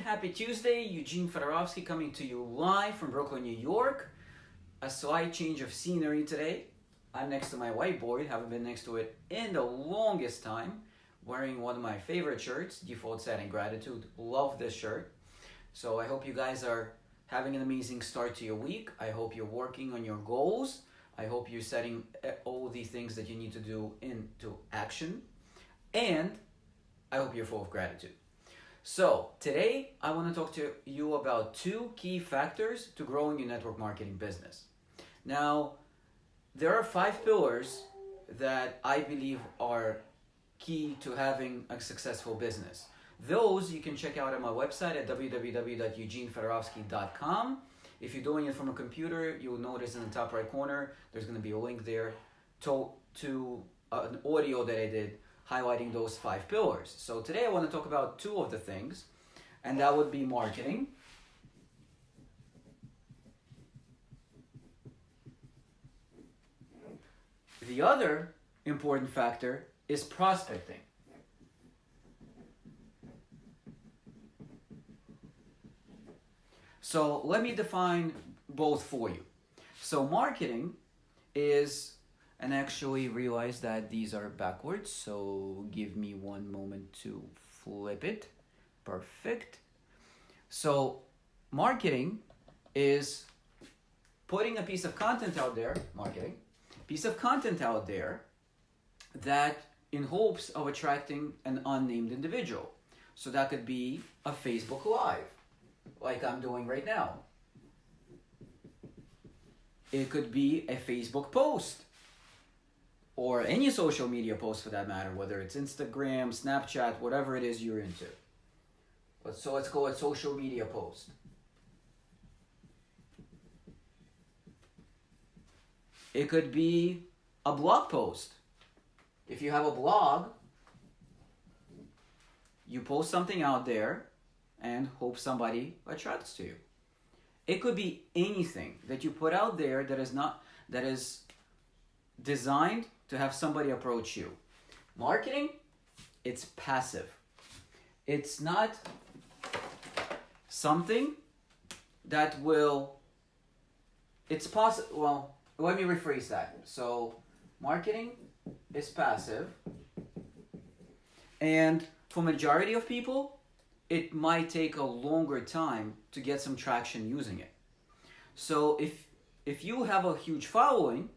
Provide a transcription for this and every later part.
Happy Tuesday. Eugene Fedorovsky coming to you live from Brooklyn, New York. A slight change of scenery today. I'm next to my whiteboard, haven't been next to it in the longest time. Wearing one of my favorite shirts, Default Setting Gratitude. Love this shirt. So I hope you guys are having an amazing start to your week. I hope you're working on your goals. I hope you're setting all the things that you need to do into action. And I hope you're full of gratitude. So today I want to talk to you about two key factors to growing your network marketing business. Now, there are 5 pillars that I believe are key to having a successful business. Those you can check out on my website at www.eugenefedorovsky.com. If you're doing it from a computer, you'll notice in the top right corner, there's going to be a link there to an audio that I did highlighting those 5 pillars. So today I want to talk about 2 of the things, and that would be marketing The other important factor is prospecting. So let me define both for you. So marketing is, and actually realize that these are backwards, so give me one moment to flip it. Perfect. So marketing is putting a piece of content out there, that in hopes of attracting an unnamed individual. So that could be a Facebook Live, like I'm doing right now. It could be a Facebook post, or any social media post for that matter, whether it's Instagram, Snapchat, whatever it is you're into. So let's call it social media post. It could be a blog post. If you have a blog, you post something out there and hope somebody attracts to you. It could be anything that you put out there that is designed to have somebody approach you. Marketing, it's passive. It's not something that will, it's possible, well, let me rephrase that. So marketing is passive, and for majority of people, it might take a longer time to get some traction using it. So if you have a huge following,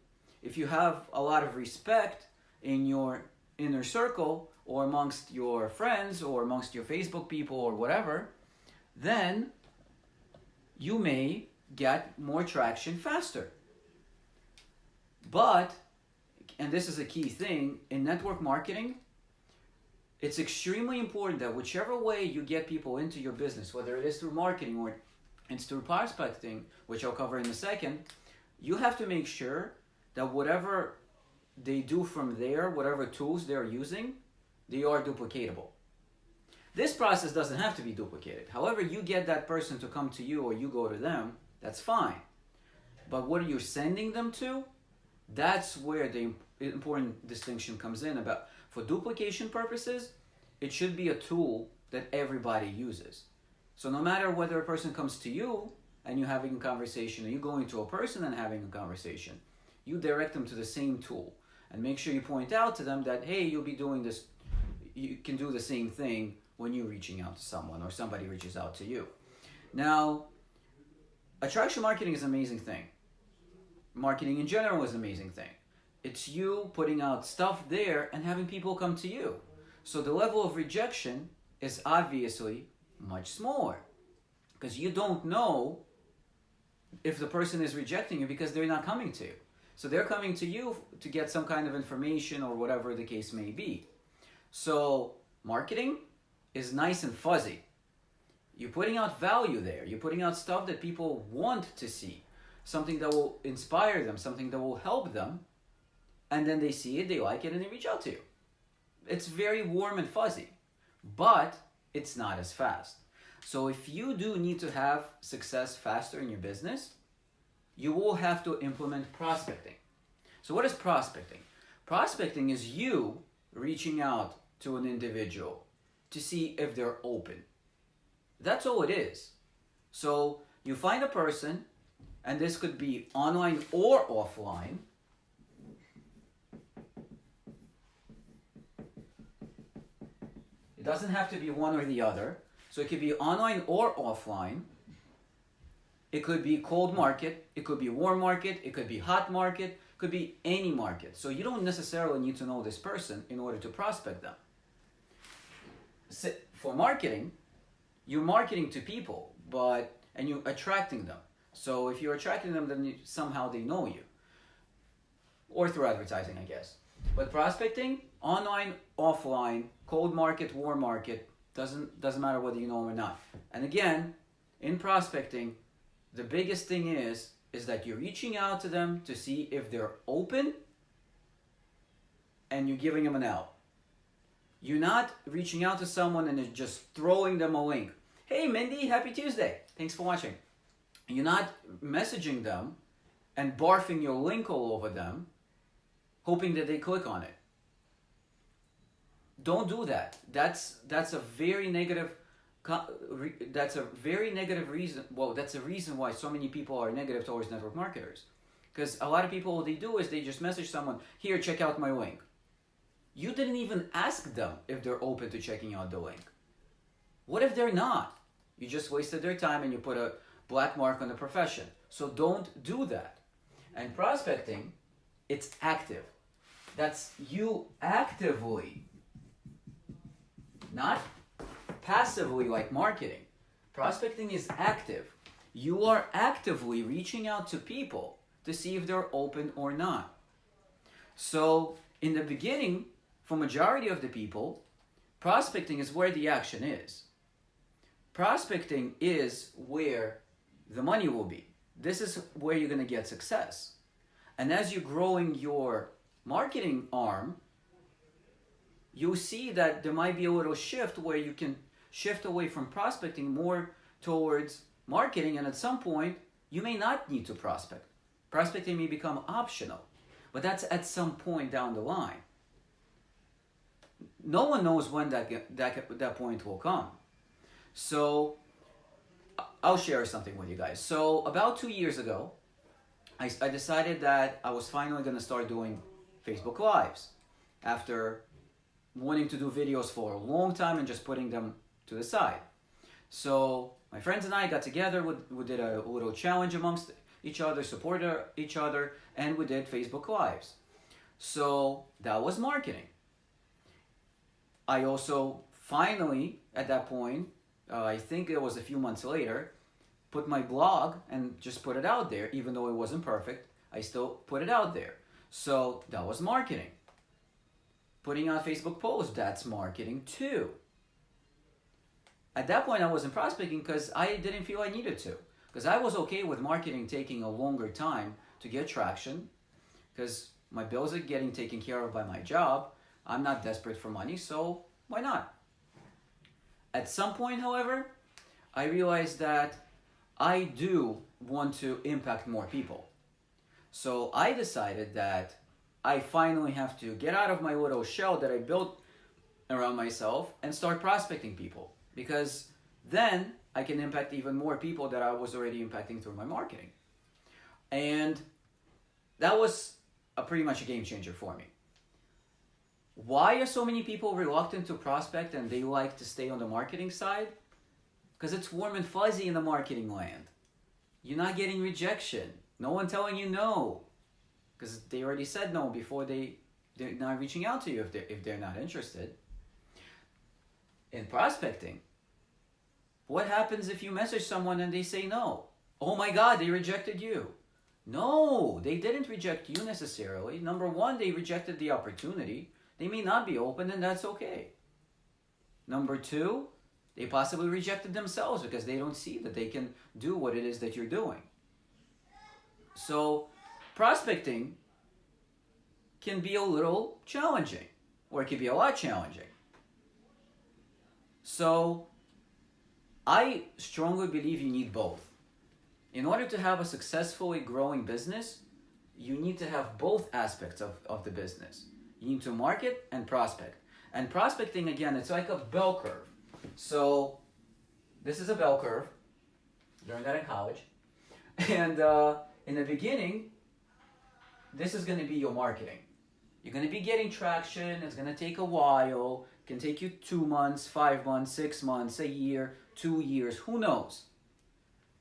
if you have a lot of respect in your inner circle or amongst your friends or amongst your Facebook people or whatever, then you may get more traction faster. But, and this is a key thing, in network marketing, it's extremely important that whichever way you get people into your business, whether it is through marketing or it's through prospecting, which I'll cover in a second, you have to make sure that whatever they do from there, whatever tools they're using, they are duplicatable. This process doesn't have to be duplicated. However you get that person to come to you or you go to them, that's fine. But what you're sending them to, that's where the important distinction comes in. About for duplication purposes, it should be a tool that everybody uses. So no matter whether a person comes to you and you're having a conversation, or you going to a person and having a conversation, you direct them to the same tool and make sure you point out to them that, hey, you'll be doing this, you can do the same thing when you're reaching out to someone or somebody reaches out to you. Now, attraction marketing is an amazing thing. Marketing in general is an amazing thing. It's you putting out stuff there and having people come to you. So the level of rejection is obviously much smaller because you don't know if the person is rejecting you because they're not coming to you. So they're coming to you to get some kind of information or whatever the case may be. So marketing is nice and fuzzy. You're putting out value there. You're putting out stuff that people want to see. Something that will inspire them, something that will help them, and then they see it, they like it, and they reach out to you. It's very warm and fuzzy, but it's not as fast. So if you do need to have success faster in your business, you will have to implement prospecting. So what is prospecting? Prospecting is you reaching out to an individual to see if they're open. That's all it is. So you find a person, and this could be online or offline. It doesn't have to be one or the other. So it could be online or offline. It could be cold market, it could be warm market, it could be hot market, it could be any market. So you don't necessarily need to know this person in order to prospect them. For marketing, you're marketing to people, and you're attracting them. So if you're attracting them, then somehow they know you. Or through advertising, I guess. But prospecting, online, offline, cold market, warm market, doesn't matter whether you know them or not. And again, in prospecting, the biggest thing is that you're reaching out to them to see if they're open, and you're giving them an out. You're not reaching out to someone and just throwing them a link. Hey Mindy, happy Tuesday. Thanks for watching. You're not messaging them and barfing your link all over them, hoping that they click on it. Don't do that. That's a very negative. That's a very negative reason. Well, that's a reason why so many people are negative towards network marketers. Because a lot of people, what they do is they just message someone, here, check out my link. You didn't even ask them if they're open to checking out the link. What if they're not? You just wasted their time and you put a black mark on the profession. So don't do that. And prospecting, it's active. That's you actively, not passively like marketing. Prospecting is active. You are actively reaching out to people to see if they're open or not. So in the beginning, for majority of the people, prospecting is where the action is. Prospecting is where the money will be. This is where you're going to get success. And as you're growing your marketing arm, you'll see that there might be a little shift where you can shift away from prospecting more towards marketing, and at some point you may not need to prospect. Prospecting may become optional, but that's at some point down the line. No one knows when that point will come. So I'll share something with you guys. So about 2 years ago, I decided that I was finally going to start doing Facebook Lives after wanting to do videos for a long time and just putting them to the side. So my friends and I got together, we did a little challenge amongst each other, supported each other, and we did Facebook Lives. So that was marketing. I also finally, at that point, I think it was a few months later, put my blog and just put it out there. Even though it wasn't perfect, I still put it out there. So that was marketing. Putting out Facebook posts, that's marketing too. At that point, I wasn't prospecting because I didn't feel I needed to. Because I was okay with marketing taking a longer time to get traction, because my bills are getting taken care of by my job. I'm not desperate for money, so why not? At some point, however, I realized that I do want to impact more people. So I decided that I finally have to get out of my little shell that I built around myself and start prospecting people, because then I can impact even more people that I was already impacting through my marketing. And that was pretty much a game changer for me. Why are so many people reluctant to prospect and they like to stay on the marketing side? Because it's warm and fuzzy in the marketing land. You're not getting rejection. No one telling you no. Because they already said no before they're not reaching out to you if they're not interested. In prospecting, what happens if you message someone and they say no? Oh my God, they rejected you. No, they didn't reject you necessarily. Number one, they rejected the opportunity. They may not be open, and that's okay. Number two, they possibly rejected themselves because they don't see that they can do what it is that you're doing. So prospecting can be a little challenging, or it can be a lot challenging. So I strongly believe you need both. In order to have a successfully growing business, you need to have both aspects of the business. You need to market and prospect. And prospecting, again, it's like a bell curve. So this is a bell curve. Learned that in college. And in the beginning, this is going to be your marketing. You're going to be getting traction. It's going to take a while. It can take you 2 months, 5 months, 6 months, a year, 2 years, who knows?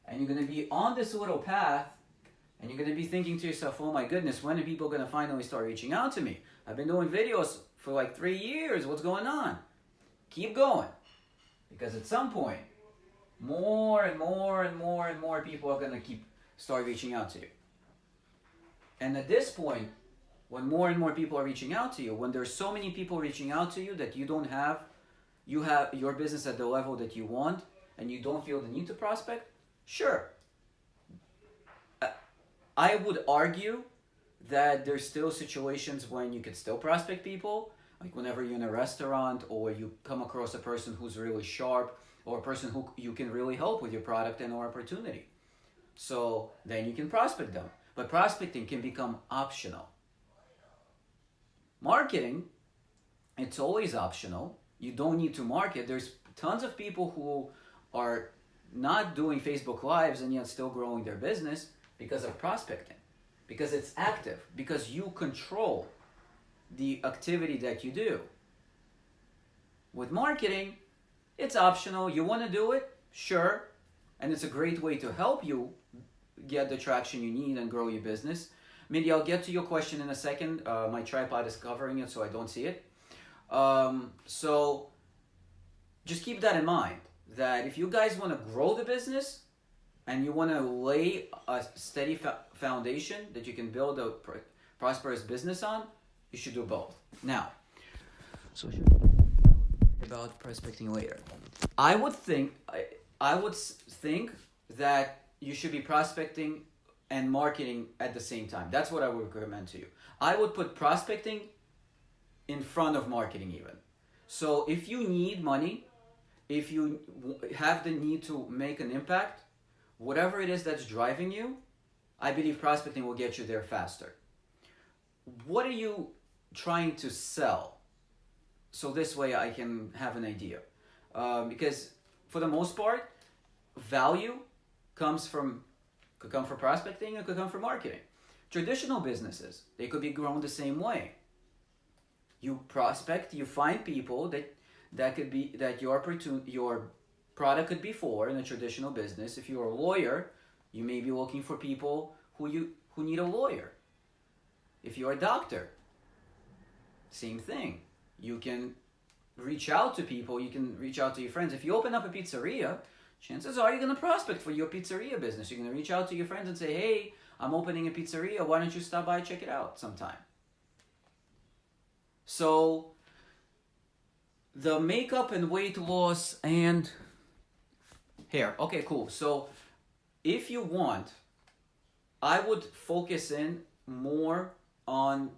And you're going to be on this little path, and you're going to be thinking to yourself, oh my goodness, when are people going to finally start reaching out to me? I've been doing videos for like 3 years. What's going on? Keep going. Because at some point, more and more and more and more people are going to start reaching out to you. And at this point, when more and more people are reaching out to you, when there's so many people reaching out to you that you have your business at the level that you want, and you don't feel the need to prospect, sure. I would argue that there's still situations when you could still prospect people, like whenever you're in a restaurant or you come across a person who's really sharp or a person who you can really help with your product and or opportunity. So then you can prospect them. But prospecting can become optional. Marketing, it's always optional. You don't need to market. There's tons of people who are not doing Facebook Lives and yet still growing their business because of prospecting, because it's active, because you control the activity that you do. With marketing, it's optional. You want to do it? Sure. And it's a great way to help you get the traction you need and grow your business. Maybe I'll get to your question in a second. My tripod is covering it so I don't see it. So just keep that in mind, that if you guys want to grow the business and you want to lay a steady foundation that you can build a prosperous business on, you should do both. Now, so about prospecting later. I would think that you should be prospecting and marketing at the same time. That's what I would recommend to you. I would put prospecting in front of marketing even. So if you need money, if you have the need to make an impact, whatever it is that's driving you, I believe prospecting will get you there faster. What are you trying to sell? So this way I can have an idea. Because for the most part, value could come from prospecting, it could come from marketing. Traditional businesses, they could be grown the same way. You prospect, you find people that your product could be for in a traditional business. If you're a lawyer, you may be looking for people who need a lawyer. If you're a doctor, same thing. You can reach out to people, you can reach out to your friends. If you open up a pizzeria, chances are you're going to prospect for your pizzeria business. You're going to reach out to your friends and say, hey, I'm opening a pizzeria. Why don't you stop by and check it out sometime? So the makeup and weight loss and hair. Okay, cool. So if you want, I would focus in more on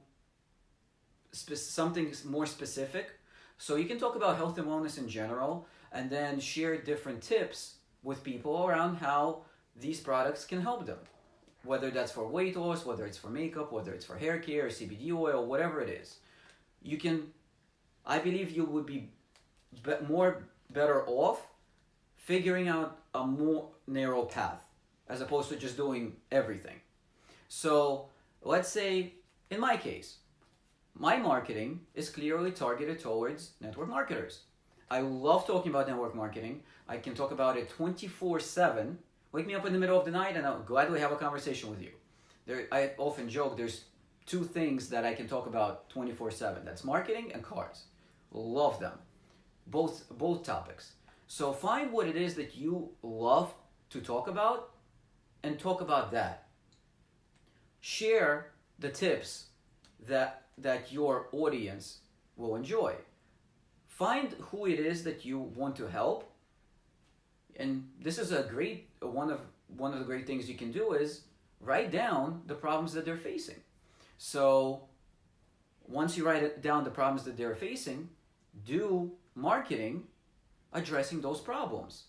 something more specific. So you can talk about health and wellness in general, and then share different tips with people around how these products can help them. Whether that's for weight loss, whether it's for makeup, whether it's for hair care, CBD oil, whatever it is. I believe you would be better off figuring out a more narrow path as opposed to just doing everything. So let's say, in my case, my marketing is clearly targeted towards network marketers. I love talking about network marketing. I can talk about it 24/7. Wake me up in the middle of the night and I'll gladly have a conversation with you. I often joke there's 2 things that I can talk about 24/7. That's marketing and cars. Love them. Both topics. So find what it is that you love to talk about and talk about that. Share the tips that your audience will enjoy. Find who it is that you want to help. And this is one of the great things you can do is write down the problems that they're facing. So once you write down the problems that they're facing, do marketing addressing those problems.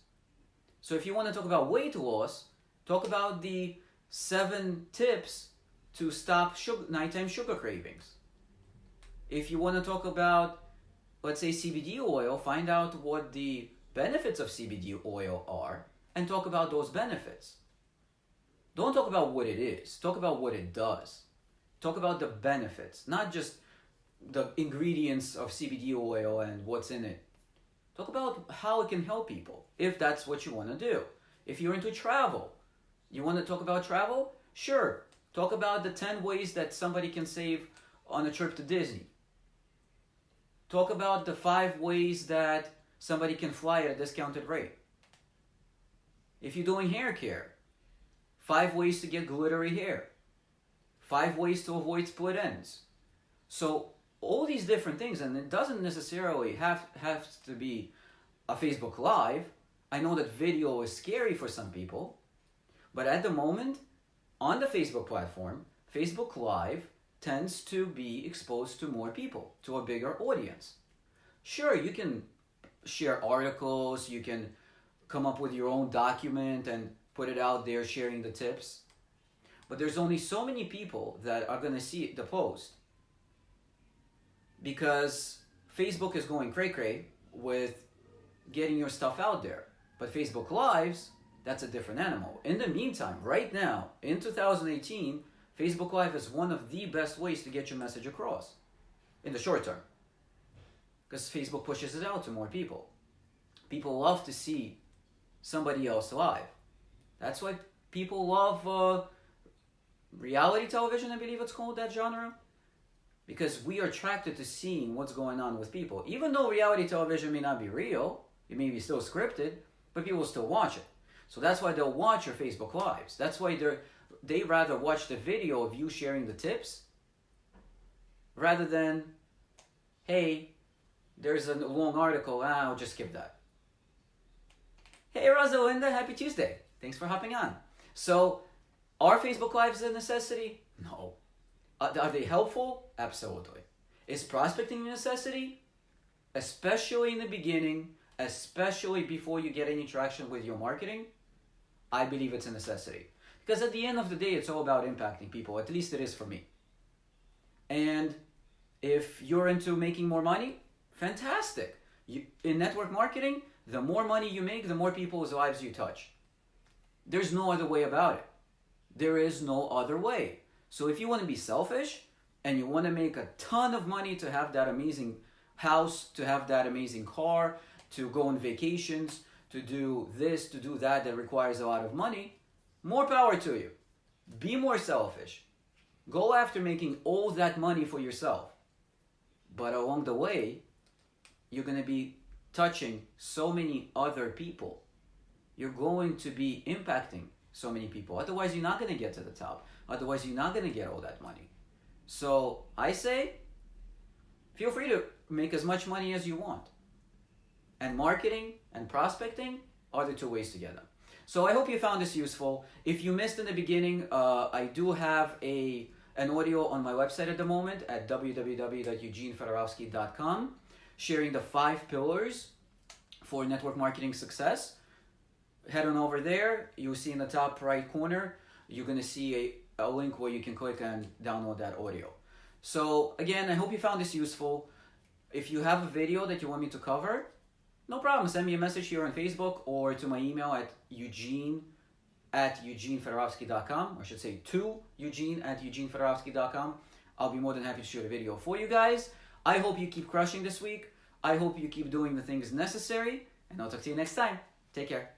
So if you want to talk about weight loss, talk about the 7 tips to stop nighttime sugar cravings. If you want to talk about, let's say, CBD oil, find out what the benefits of CBD oil are and talk about those benefits. Don't talk about what it is, talk about what it does. Talk about the benefits, not just the ingredients of CBD oil and what's in it. Talk about how it can help people, if that's what you want to do. If you're into travel, you want to talk about travel? Sure. Talk about the 10 ways that somebody can save on a trip to Disney. Talk about the 5 ways that somebody can fly at a discounted rate. If you're doing hair care, 5 ways to get glittery hair. 5 ways to avoid split ends. So all these different things, and it doesn't necessarily have to be a Facebook Live. I know that video is scary for some people, but at the moment, on the Facebook platform, Facebook Live tends to be exposed to more people, to a bigger audience. Sure, you can share articles, you can come up with your own document and put it out there sharing the tips, but there's only so many people that are going to see the post because Facebook is going cray-cray with getting your stuff out there. But Facebook Lives, that's a different animal. In the meantime, right now, in 2018, Facebook Live is one of the best ways to get your message across in the short term. Because Facebook pushes it out to more people. People love to see somebody else live. That's why people love reality television, I believe it's called, that genre. Because we are attracted to seeing what's going on with people. Even though reality television may not be real, it may be still scripted, but people still watch it. So that's why they'll watch your Facebook Lives. That's why they rather watch the video of you sharing the tips rather than, hey, there's a long article, I'll just skip that. Hey Rosalinda, happy Tuesday. Thanks for hopping on. So, are Facebook Lives a necessity? No. Are they helpful? Absolutely. Is prospecting a necessity? Especially in the beginning, especially before you get any traction with your marketing, I believe it's a necessity. Because at the end of the day, it's all about impacting people. At least it is for me. And if you're into making more money, fantastic. In network marketing, the more money you make, the more people's lives you touch. There's no other way about it. There is no other way. So if you want to be selfish and you want to make a ton of money to have that amazing house, to have that amazing car, to go on vacations, to do this, to do that requires a lot of money, more power to you. Be more selfish. Go after making all that money for yourself. But along the way, you're going to be touching so many other people. You're going to be impacting so many people. Otherwise, you're not going to get to the top. Otherwise, you're not going to get all that money. So I say, feel free to make as much money as you want. And marketing and prospecting are the 2 ways to get them. So I hope you found this useful. If you missed in the beginning, I do have an audio on my website at the moment at www.eugenefedorowski.com sharing the 5 pillars for network marketing success. Head on over there. You'll see in the top right corner, you're going to see a link where you can click and download that audio. So again, I hope you found this useful. If you have a video that you want me to cover, no problem. Send me a message here on Facebook or to my email at eugene@eugenefedorowski.com. Or I should say to eugene@eugenefedorowski.com. I'll be more than happy to shoot a video for you guys. I hope you keep crushing this week. I hope you keep doing the things necessary. And I'll talk to you next time. Take care.